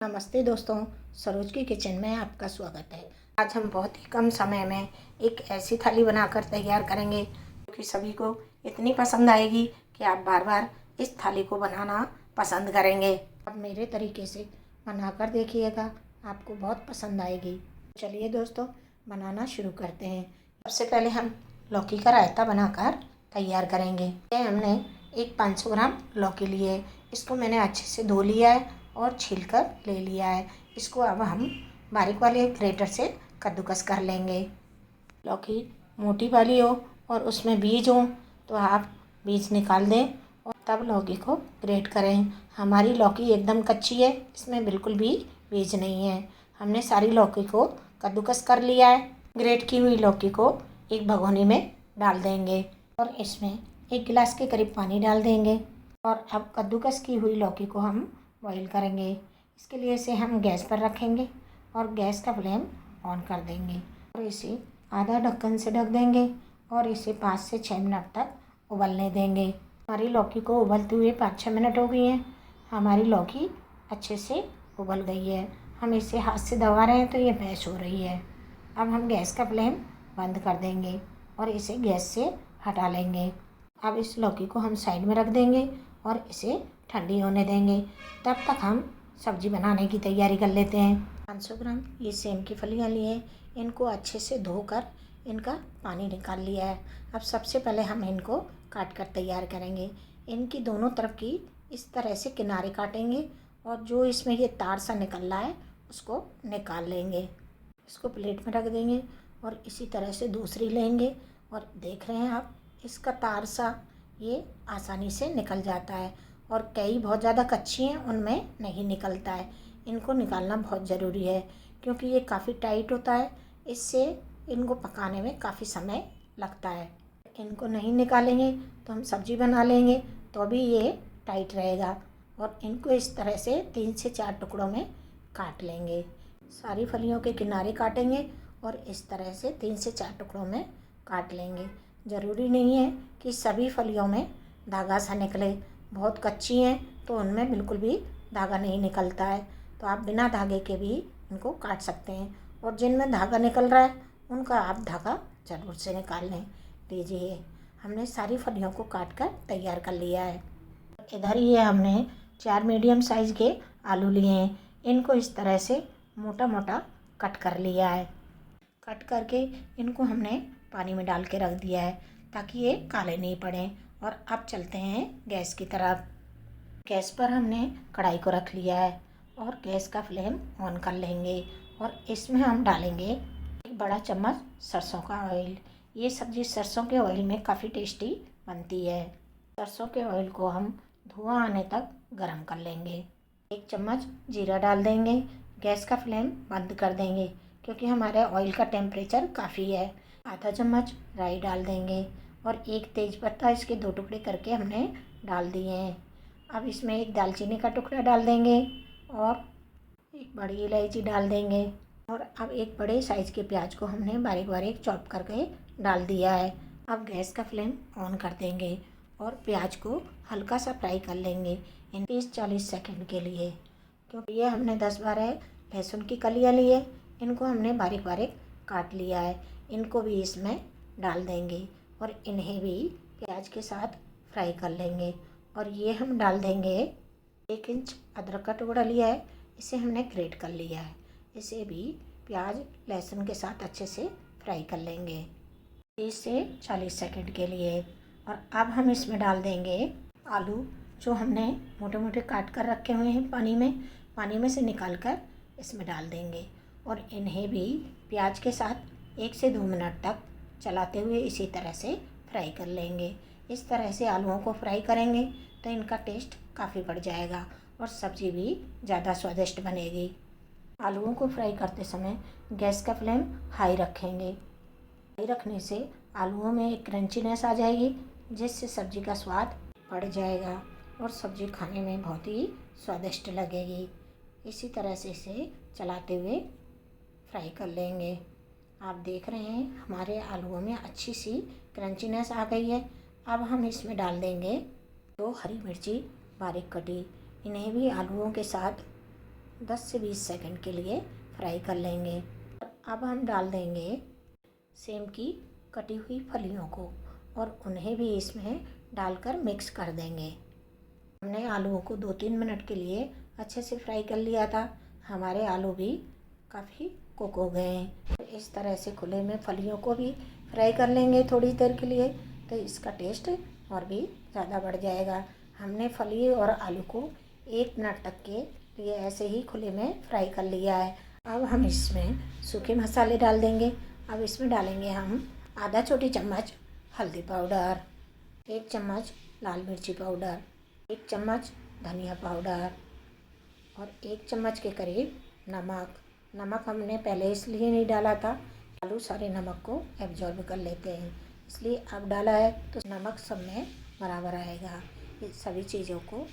नमस्ते दोस्तों, सरोज की किचन में आपका स्वागत है। आज हम बहुत ही कम समय में एक ऐसी थाली बनाकर तैयार करेंगे जो कि सभी को इतनी पसंद आएगी कि आप बार बार इस थाली को बनाना पसंद करेंगे। अब मेरे तरीके से बनाकर देखिएगा, आपको बहुत पसंद आएगी। चलिए दोस्तों, बनाना शुरू करते हैं। सबसे पहले हम लौकी का रायता बनाकर तैयार करेंगे। हमने एक 500 ग्राम लौकी ली है। इसको मैंने अच्छे से धो लिया है और छीलकर ले लिया है। इसको अब हम बारीक वाले ग्रेटर से कद्दूकस कर लेंगे। लौकी मोटी वाली हो और उसमें बीज हो तो आप बीज निकाल दें और तब लौकी को ग्रेट करें। हमारी लौकी एकदम कच्ची है, इसमें बिल्कुल भी बीज नहीं है। हमने सारी लौकी को कद्दूकस कर लिया है। ग्रेट की हुई लौकी को एक भगोनी में डाल देंगे और इसमें 1 गिलास के करीब पानी डाल देंगे। और अब कद्दूकस की हुई लौकी को हम बॉईल करेंगे। इसके लिए इसे हम गैस पर रखेंगे और गैस का फ्लेम ऑन कर देंगे और इसे आधा ढक्कन से ढक देंगे और इसे 5 से 6 मिनट तक उबलने देंगे। हमारी लौकी को उबलते हुए 5-6 मिनट हो गई हैं। हमारी लौकी अच्छे से उबल गई है। हम इसे हाथ से दबा रहे हैं तो ये मैश हो रही है। अब हम गैस का फ्लेम बंद कर देंगे और इसे गैस से हटा लेंगे। अब इस लौकी को हम साइड में रख देंगे और इसे ठंडी होने देंगे। तब तक हम सब्जी बनाने की तैयारी कर लेते हैं। 500 ग्राम ये सेम की फलियाँ लिए हैं। इनको अच्छे से धोकर इनका पानी निकाल लिया है। अब सबसे पहले हम इनको काट कर तैयार करेंगे। इनकी दोनों तरफ की इस तरह से किनारे काटेंगे और जो इसमें ये तार सा निकल रहा है उसको निकाल लेंगे। इसको प्लेट में रख देंगे और इसी तरह से दूसरी लेंगे और देख रहे हैं आप, इसका तार सा ये आसानी से निकल जाता है और कई बहुत ज़्यादा कच्ची हैं, उनमें नहीं निकलता है। इनको निकालना बहुत ज़रूरी है क्योंकि ये काफ़ी टाइट होता है। इससे इनको पकाने में काफ़ी समय लगता है। इनको नहीं निकालेंगे तो हम सब्ज़ी बना लेंगे तो भी ये टाइट रहेगा। और इनको इस तरह से 3 से 4 टुकड़ों में काट लेंगे। सारी फलियों के किनारे काटेंगे और इस तरह से 3 से 4 टुकड़ों में काट लेंगे। ज़रूरी नहीं है कि सभी फलियों में धागा सा निकले। बहुत कच्ची हैं तो उनमें बिल्कुल भी धागा नहीं निकलता है, तो आप बिना धागे के भी इनको काट सकते हैं। और जिनमें धागा निकल रहा है उनका आप धागा ज़रूर से निकाल लें। लीजिए, हमने सारी फलियों को काट कर तैयार कर लिया है। इधर ये हमने 4 मीडियम साइज़ के आलू लिए हैं। इनको इस तरह से मोटा मोटा कट कर लिया है। कट करके इनको हमने पानी में डाल के रख दिया है ताकि ये काले नहीं पड़ें। और अब चलते हैं गैस की तरफ। गैस पर हमने कढ़ाई को रख लिया है और गैस का फ्लेम ऑन कर लेंगे और इसमें हम डालेंगे 1 बड़ा चम्मच सरसों का ऑयल। ये सब्ज़ी सरसों के ऑयल में काफ़ी टेस्टी बनती है। सरसों के ऑयल को हम धुआं आने तक गरम कर लेंगे। 1 चम्मच जीरा डाल देंगे। गैस का फ्लेम बंद कर देंगे क्योंकि हमारे ऑयल का टेम्परेचर काफ़ी है। आधा चम्मच राई डाल देंगे और 1 तेज़पत्ता इसके 2 टुकड़े करके हमने डाल दिए हैं। अब इसमें 1 दालचीनी का टुकड़ा डाल देंगे और 1 बड़ी इलायची डाल देंगे। और अब 1 बड़े साइज़ के प्याज को हमने बारीक बारीक चॉप करके डाल दिया है। अब गैस का फ्लेम ऑन कर देंगे और प्याज को हल्का सा फ्राई कर लेंगे इन 30-40 सेकंड के लिए। क्योंकि ये हमने 10-12 लहसुन की कलियाँ ली है, इनको हमने बारीक बारीक काट लिया है। इनको भी इसमें डाल देंगे और इन्हें भी प्याज के साथ फ्राई कर लेंगे। और ये हम डाल देंगे 1 इंच अदरक का टुकड़ा लिया है, इसे हमने ग्रेट कर लिया है। इसे भी प्याज लहसुन के साथ अच्छे से फ्राई कर लेंगे 30 से 40 सेकंड के लिए। और अब हम इसमें डाल देंगे आलू जो हमने मोटे मोटे काट कर रखे हुए हैं। पानी में से निकाल कर इसमें डाल देंगे और इन्हें भी प्याज के साथ 1 से 2 मिनट तक चलाते हुए इसी तरह से फ्राई कर लेंगे। इस तरह से आलूओं को फ्राई करेंगे तो इनका टेस्ट काफ़ी बढ़ जाएगा और सब्ज़ी भी ज़्यादा स्वादिष्ट बनेगी। आलूओं को फ्राई करते समय गैस का फ्लेम हाई रखेंगे। हाई रखने से आलूओं में एक क्रंचीनेस आ जाएगी जिससे सब्ज़ी का स्वाद बढ़ जाएगा और सब्ज़ी खाने में बहुत ही स्वादिष्ट लगेगी। इसी तरह से इसे चलाते हुए फ्राई कर लेंगे। आप देख रहे हैं हमारे आलूओं में अच्छी सी क्रंचीनेस आ गई है। अब हम इसमें डाल देंगे 2 हरी मिर्ची बारीक कटी। इन्हें भी आलूओं के साथ 10 से 20 सेकंड के लिए फ्राई कर लेंगे। अब हम डाल देंगे सेम की कटी हुई फलियों को और उन्हें भी इसमें डालकर मिक्स कर देंगे। हमने आलूओं को 2-3 मिनट के लिए अच्छे से फ्राई कर लिया था। हमारे आलू भी काफ़ी कुक हो गए हैं। इस तरह से खुले में फलियों को भी फ्राई कर लेंगे थोड़ी देर के लिए, तो इसका टेस्ट और भी ज़्यादा बढ़ जाएगा। हमने फली और आलू को 1 मिनट तक के लिए ऐसे ही खुले में फ्राई कर लिया है। अब हम इसमें सूखे मसाले डाल देंगे। अब इसमें डालेंगे हम आधा छोटी चम्मच हल्दी पाउडर, 1 चम्मच लाल मिर्ची पाउडर, 1 चम्मच धनिया पाउडर और 1 चम्मच के करीब नमक। नमक हमने पहले इसलिए नहीं डाला था, आलू सारे नमक को एब्जॉर्ब कर लेते हैं, इसलिए अब डाला है तो नमक सब में बराबर आएगा। ये सभी चीज़ों को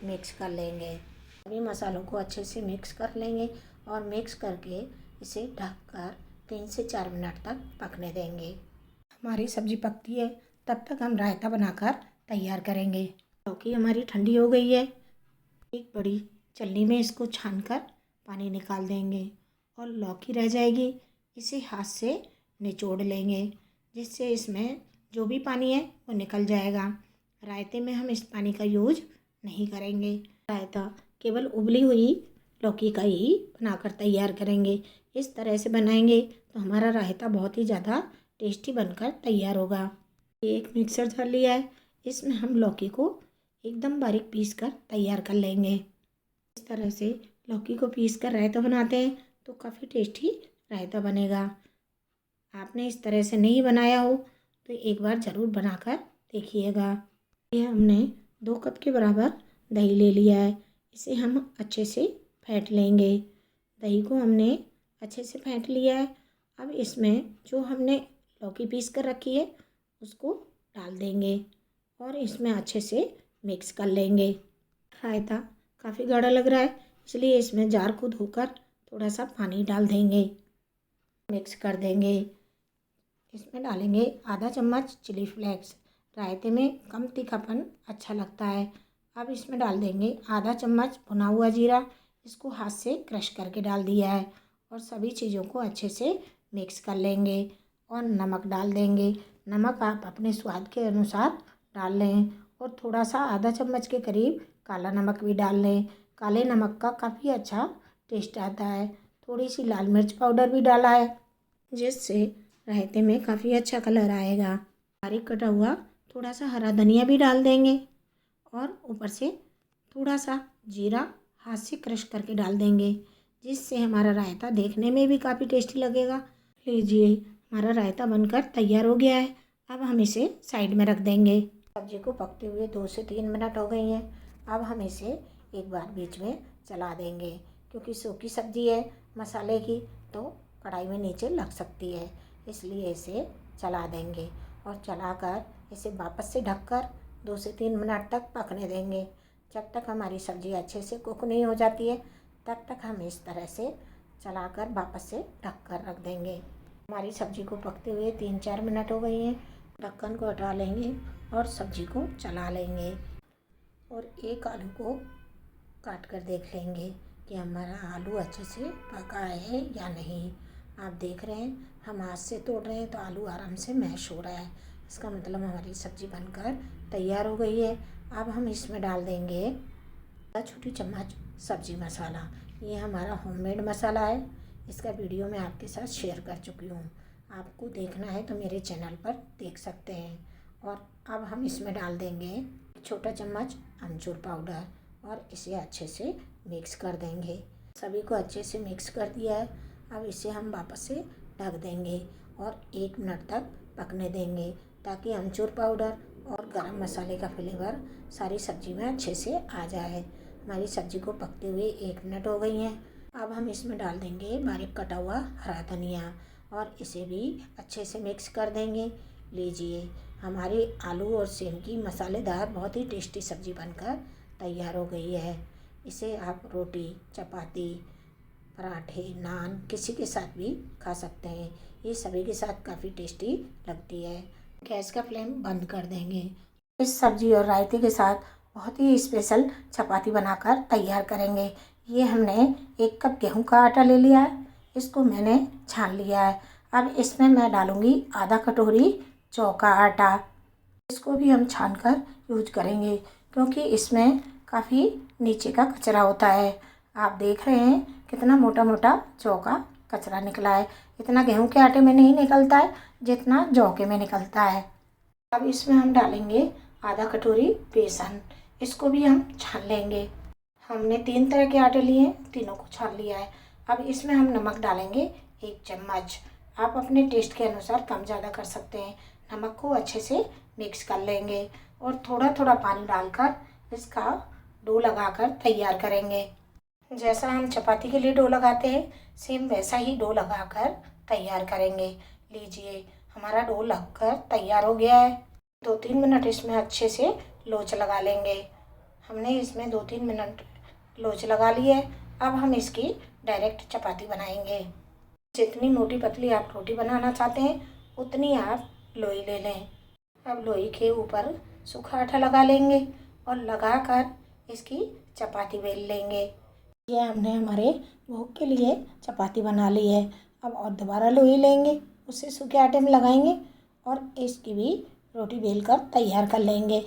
मिक्स कर लेंगे। सभी मसालों को अच्छे से मिक्स कर लेंगे और मिक्स करके इसे ढककर 3 से 4 मिनट तक पकने देंगे। हमारी सब्ज़ी पकती है तब तक हम रायता बनाकर तैयार करेंगे। लौकी हमारी ठंडी हो गई है। एक बड़ी छलनी में इसको छानकर पानी निकाल देंगे और लौकी रह जाएगी, इसे हाथ से निचोड़ लेंगे जिससे इसमें जो भी पानी है वो निकल जाएगा। रायते में हम इस पानी का यूज नहीं करेंगे। रायता केवल उबली हुई लौकी का ही बनाकर तैयार करेंगे। इस तरह से बनाएंगे तो हमारा रायता बहुत ही ज़्यादा टेस्टी बनकर तैयार होगा। एक मिक्सर जार लिया है, इसमें हम लौकी को एकदम बारीक पीस कर तैयार कर लेंगे। इस तरह से लौकी को पीस कर रायता बनाते हैं तो काफ़ी टेस्टी रायता बनेगा। आपने इस तरह से नहीं बनाया हो तो एक बार ज़रूर बनाकर देखिएगा। ये हमने 2 कप के बराबर दही ले लिया है, इसे हम अच्छे से फेंट लेंगे। दही को हमने अच्छे से फेंट लिया है। अब इसमें जो हमने लौकी पीस कर रखी है उसको डाल देंगे और इसमें अच्छे से मिक्स कर लेंगे। रायता काफ़ी गाढ़ा लग रहा है, इसलिए इसमें जार को धोकर थोड़ा सा पानी डाल देंगे, मिक्स कर देंगे। इसमें डालेंगे आधा चम्मच चिली फ्लेक्स। रायते में कम तीखापन अच्छा लगता है। अब इसमें डाल देंगे आधा चम्मच भुना हुआ जीरा, इसको हाथ से क्रश करके डाल दिया है और सभी चीज़ों को अच्छे से मिक्स कर लेंगे और नमक डाल देंगे। नमक आप अपने स्वाद के अनुसार डाल लें और थोड़ा सा आधा चम्मच के करीब काला नमक भी डाल लें। काले नमक का काफ़ी अच्छा टेस्ट आता है। थोड़ी सी लाल मिर्च पाउडर भी डाला है जिससे रायते में काफ़ी अच्छा कलर आएगा। बारीक कटा हुआ थोड़ा सा हरा धनिया भी डाल देंगे और ऊपर से थोड़ा सा जीरा हाथ से क्रश करके डाल देंगे जिससे हमारा रायता देखने में भी काफ़ी टेस्टी लगेगा। लीजिए, हमारा रायता बनकर तैयार हो गया है। अब हम इसे साइड में रख देंगे। सब्जी को पकते हुए 2 से 3 मिनट हो गई हैं। अब हम इसे एक बार बीच में चला देंगे क्योंकि सूखी सब्जी है मसाले की तो कढ़ाई में नीचे लग सकती है, इसलिए इसे चला देंगे और चलाकर इसे वापस से ढककर 2 से 3 मिनट तक पकने देंगे। जब तक हमारी सब्ज़ी अच्छे से कुक नहीं हो जाती है तब तक हम इस तरह से चलाकर वापस से ढक कर रख देंगे। हमारी सब्ज़ी को पकते हुए 3-4 मिनट हो गई हैं। ढक्कन को हटा लेंगे और सब्ज़ी को चला लेंगे और एक आलू को काट कर देख लेंगे कि हमारा आलू अच्छे से पका है या नहीं। आप देख रहे हैं हम हाथ से तोड़ रहे हैं तो आलू आराम से मैश हो रहा है, इसका मतलब हमारी सब्ज़ी बनकर तैयार हो गई है। अब हम इसमें डाल देंगे आधा छोटी चम्मच सब्ज़ी मसाला। ये हमारा होममेड मसाला है, इसका वीडियो मैं आपके साथ शेयर कर चुकी हूँ। आपको देखना है तो मेरे चैनल पर देख सकते हैं। और अब हम इसमें डाल देंगे छोटा चम्मच अमचूर पाउडर और इसे अच्छे से मिक्स कर देंगे। सभी को अच्छे से मिक्स कर दिया है। अब इसे हम वापस से ढक देंगे और 1 मिनट तक पकने देंगे ताकि अमचूर पाउडर और गरम मसाले का फ्लेवर सारी सब्ज़ी में अच्छे से आ जाए। हमारी सब्ज़ी को पकते हुए 1 मिनट हो गई हैं। अब हम इसमें डाल देंगे बारीक कटा हुआ हरा धनिया और इसे भी अच्छे से मिक्स कर देंगे। लीजिए, हमारी आलू और सेम की मसालेदार बहुत ही टेस्टी सब्ज़ी बनकर तैयार हो गई है। इसे आप रोटी, चपाती, पराठे, नान किसी के साथ भी खा सकते हैं। ये सभी के साथ काफ़ी टेस्टी लगती है। गैस का फ्लेम बंद कर देंगे। इस सब्ज़ी और रायते के साथ बहुत ही स्पेशल चपाती बनाकर तैयार करेंगे। ये हमने 1 कप गेहूं का आटा ले लिया है, इसको मैंने छान लिया है। अब इसमें मैं डालूँगी आधा कटोरी जौ का आटा। इसको भी हम छान कर यूज करेंगे क्योंकि इसमें काफ़ी नीचे का कचरा होता है। आप देख रहे हैं कितना मोटा मोटा जौ का कचरा निकला है। इतना गेहूं के आटे में नहीं निकलता है जितना जौ के में निकलता है। अब इसमें हम डालेंगे आधा कटोरी बेसन, इसको भी हम छान लेंगे। हमने 3 तरह के आटे लिए हैं, तीनों को छान लिया है। अब इसमें हम नमक डालेंगे 1 चम्मच। आप अपने टेस्ट के अनुसार कम ज़्यादा कर सकते हैं। नमक को अच्छे से मिक्स कर लेंगे और थोड़ा थोड़ा पानी डालकर इसका डो लगाकर तैयार करेंगे। जैसा हम चपाती के लिए डो लगाते हैं सेम वैसा ही डो लगाकर तैयार करेंगे। लीजिए हमारा डो लगकर तैयार हो गया है। 2-3 मिनट इसमें अच्छे से लोच लगा लेंगे। हमने इसमें 2-3 मिनट लोच लगा ली है। अब हम इसकी डायरेक्ट चपाती बनाएंगे। जितनी मोटी पतली आप रोटी बनाना चाहते हैं उतनी आप लोई ले लें। अब लोई के ऊपर सूखा आटा लगा लेंगे और लगाकर इसकी चपाती बेल लेंगे। ये हमने हमारे भोग के लिए चपाती बना ली है। अब और दोबारा लोई लेंगे, उसे सूखे आटे में लगाएंगे और इसकी भी रोटी बेलकर तैयार कर लेंगे।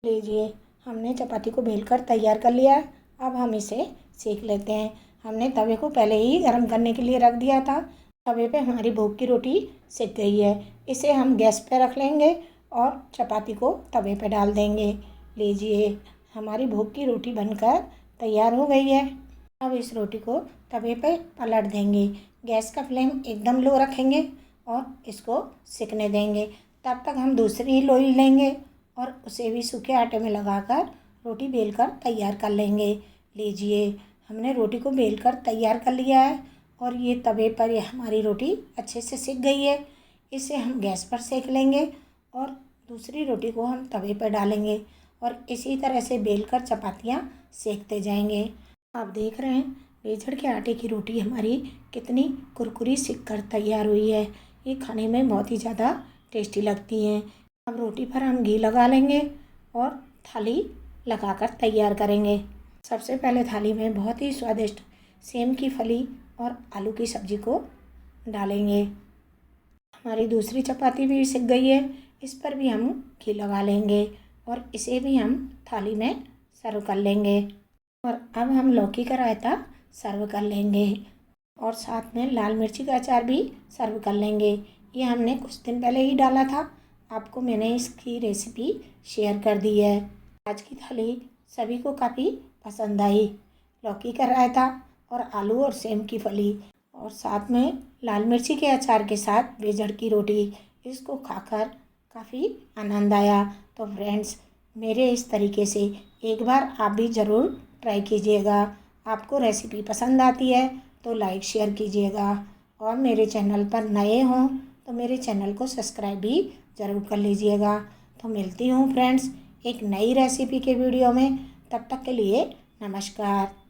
लीजिए हमने चपाती को बेलकर तैयार कर लिया है। अब हम इसे सेक लेते हैं। हमने तवे को पहले ही गर्म करने के लिए रख दिया था। तवे पे हमारी भोग की रोटी सिक गई है। इसे हम गैस पे रख लेंगे और चपाती को तवे पे डाल देंगे। लीजिए हमारी भोग की रोटी बनकर तैयार हो गई है। अब इस रोटी को तवे पे पलट देंगे। गैस का फ्लेम एकदम लो रखेंगे और इसको सिकने देंगे। तब तक हम दूसरी लोई लेंगे और उसे भी सूखे आटे में लगाकर रोटी बेलकर तैयार कर लेंगे। लीजिए हमने रोटी को बेलकर तैयार कर लिया है और ये तवे पर ये हमारी रोटी अच्छे से सिक गई है। इसे हम गैस पर सेक लेंगे और दूसरी रोटी को हम तवे पर डालेंगे और इसी तरह से बेलकर चपातियाँ सेकते जाएंगे। आप देख रहे हैं बेजड़ के आटे की रोटी हमारी कितनी कुरकुरी सिक कर तैयार हुई है। ये खाने में बहुत ही ज़्यादा टेस्टी लगती हैं। अब रोटी पर हम घी लगा लेंगे और थाली लगाकर तैयार करेंगे। सबसे पहले थाली में बहुत ही स्वादिष्ट सेम की फली और आलू की सब्ज़ी को डालेंगे। हमारी दूसरी चपाती भी सिक गई है, इस पर भी हम घी लगा लेंगे और इसे भी हम थाली में सर्व कर लेंगे। और अब हम लौकी का रायता सर्व कर लेंगे और साथ में लाल मिर्ची का अचार भी सर्व कर लेंगे। ये हमने कुछ दिन पहले ही डाला था, आपको मैंने इसकी रेसिपी शेयर कर दी है। आज की थाली सभी को काफ़ी पसंद आई। लौकी का रायता और आलू और सेम की फली और साथ में लाल मिर्ची के अचार के साथ बेजड़ की रोटी, इसको खाकर काफ़ी आनंद आया। तो फ्रेंड्स मेरे इस तरीके से एक बार आप भी ज़रूर ट्राई कीजिएगा। आपको रेसिपी पसंद आती है तो लाइक शेयर कीजिएगा और मेरे चैनल पर नए हों तो मेरे चैनल को सब्सक्राइब भी ज़रूर कर लीजिएगा। तो मिलती हूँ फ्रेंड्स एक नई रेसिपी के वीडियो में। तब तक के लिए नमस्कार।